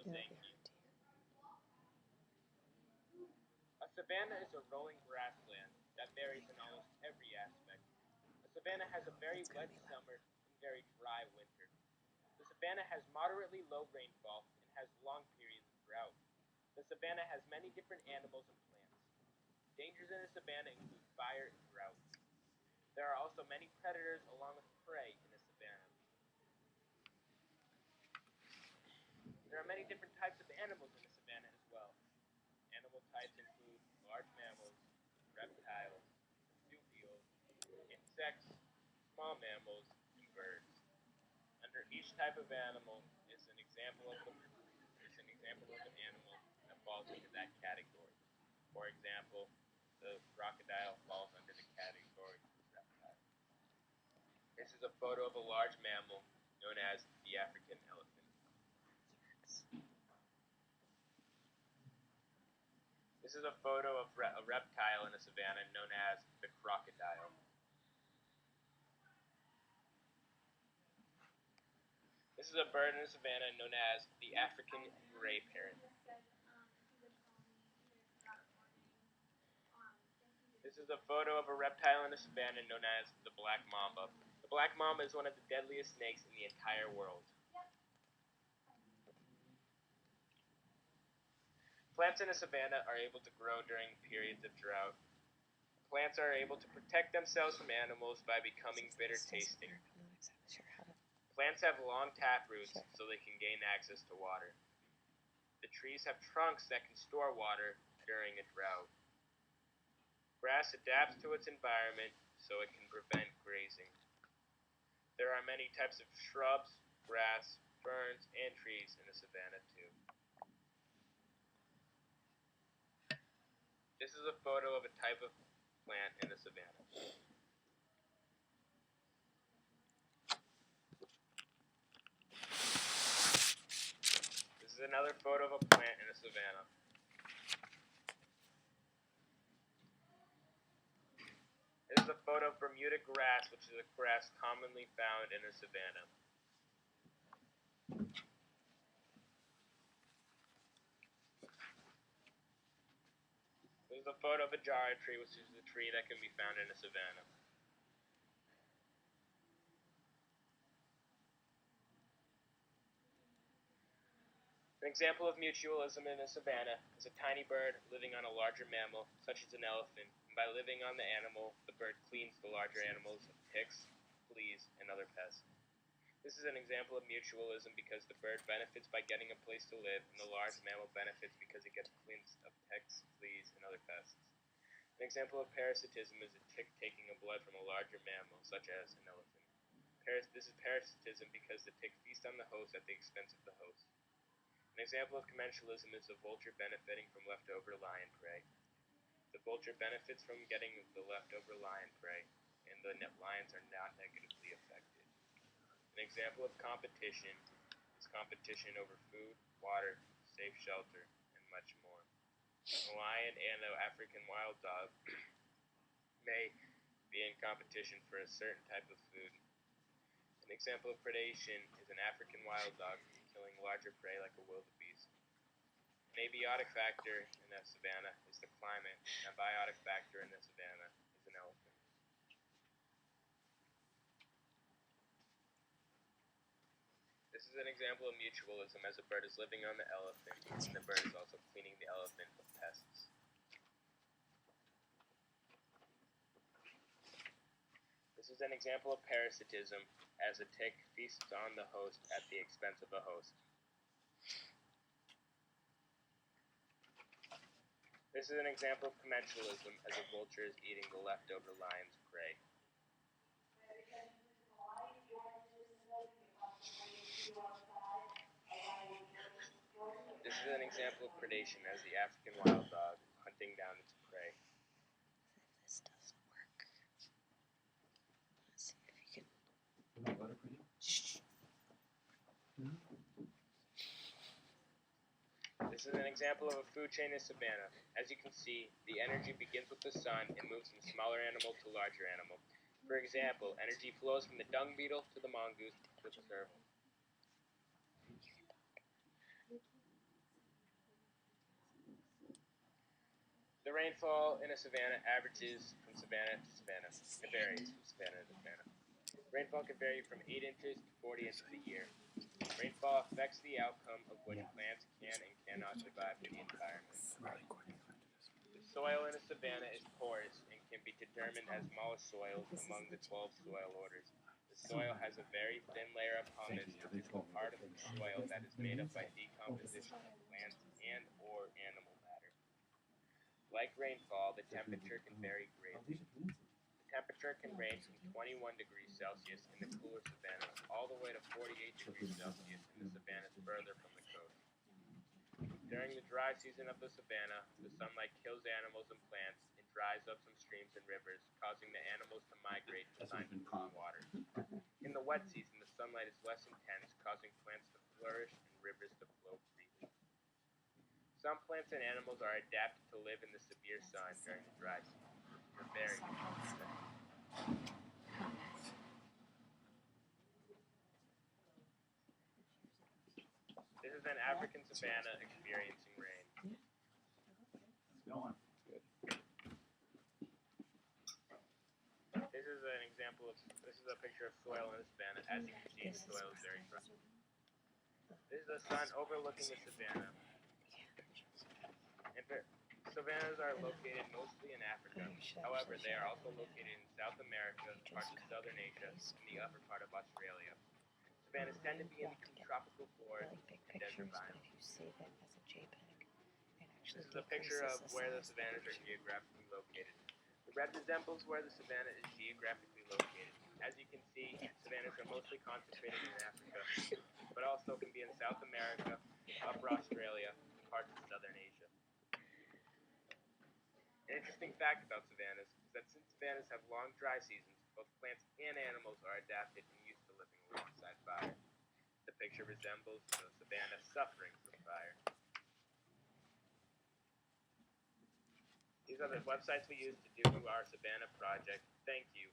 Thank you. A savanna is a rolling grassland that varies in almost every aspect. A savanna has a very wet summer and very dry winter. The savanna has moderately low rainfall and has long periods of drought. The savanna has many different animals and plants. Dangers in the savanna include fire and drought. There are also many predators along with prey in the savanna. There are many different types of animals in the savanna as well. Animal types include large mammals, reptiles, marsupials, insects, small mammals, and birds. Under each type of animal is an example of an animal that falls into that category. For example, the crocodile falls under the category reptile. This is a photo of a large mammal known as the African elephant. This is a photo of a reptile in the savanna known as the crocodile. This is a bird in the savanna known as the African gray parrot. This is a photo of a reptile in the savanna known as the black mamba. The black mamba is one of the deadliest snakes in the entire world. Plants in the savanna are able to grow during periods of drought. Plants are able to protect themselves from animals by becoming bitter tasting. Plants have long tap roots so they can gain access to water. The trees have trunks that can store water during a drought. Grass adapts to its environment so it can prevent grazing. There are many types of shrubs, grass, ferns, and trees in the savanna too. This is a photo of a type of plant in the savanna. This is another photo of a plant in the savanna. This is a photo of Bermuda grass, which is a grass commonly found in the savanna. This is a photo of a jarrah tree, which is a tree that can be found in the savanna. An example of mutualism in the savanna is a tiny bird living on a larger mammal, such as an elephant, and by living on the animal, the bird cleans the larger animals of ticks, fleas, and other pests. This is an example of mutualism because the bird benefits by getting a place to live, and the large mammal benefits because it gets cleansed of ticks, fleas, and other pests. An example of parasitism is a tick taking a blood from a larger mammal, such as an elephant. This is parasitism because the tick feasts on the host at the expense of the host. An example of commensalism is the vulture benefiting from leftover lion prey. The vulture benefits from getting the leftover lion prey, and the lions are not negatively affected. An example of competition is competition over food, water, safe shelter, and much more. A lion and an African wild dog may be in competition for a certain type of food. An example of predation is an African wild dog killing larger prey like a wildebeest. An abiotic factor in the savanna is the climate, and a biotic factor in the savanna is an elephant. This is an example of mutualism as a bird is living on the elephant, and the bird is also cleaning the elephant of pests. This is an example of parasitism as a tick feasts on the host at the expense of a host. This is an example of commensalism as a vulture is eating the leftover lion's prey. This is an example of predation as the African wild dog hunting down its prey. This doesn't work. Let's see if you can. Shh. This is an example of a food chain in savanna. As you can see, the energy begins with the sun and moves from smaller animal to larger animal. For example, energy flows from the dung beetle to the mongoose to the serval. The rainfall in a savanna averages from savanna to savanna. It varies from savanna to savanna. Rainfall can vary from 8 inches to 40 inches a year. Rainfall affects the outcome of which plants can and cannot survive in the environment. The soil in a savanna is porous and can be determined as mollusk soils among the 12 soil orders. The soil has a very thin layer of humus, which is the part of the soil that is made up by decomposition of plants and or animal matter. Like rainfall, the temperature can vary greatly. The temperature can range from 21 degrees Celsius in the cooler savannas all the way to 48 degrees Celsius in the savannas further from the coast. During the dry season of the savanna, the sunlight kills animals and plants and dries up some streams and rivers, causing the animals to migrate to find cooler water. In the wet season, the sunlight is less intense, causing plants to flourish and rivers to flow freely. Some plants and animals are adapted to live in the severe sun during the dry season, for very different reasons. This is an African savanna experiencing rain. This is a picture of soil in the savanna. As you can see, the soil is very dry. This is the sun overlooking the savanna. Savannas are located mostly in Africa. However, they are also located in South America, parts of Southern Asia, and the upper part of Australia. Savannas tend to be in between tropical forests and desert biomes. This is a picture of where the savannas are geographically located. The red resembles where the savanna is geographically located. As you can see, savannas are mostly concentrated in Africa, but also can be in South America, Upper Australia, and parts of Southern Asia. An interesting fact about savannas is that since savannas have long dry seasons, both plants and animals are adapted and used to living alongside fire. The picture resembles the savanna suffering from fire. These are the websites we use to do our savanna project. Thank you.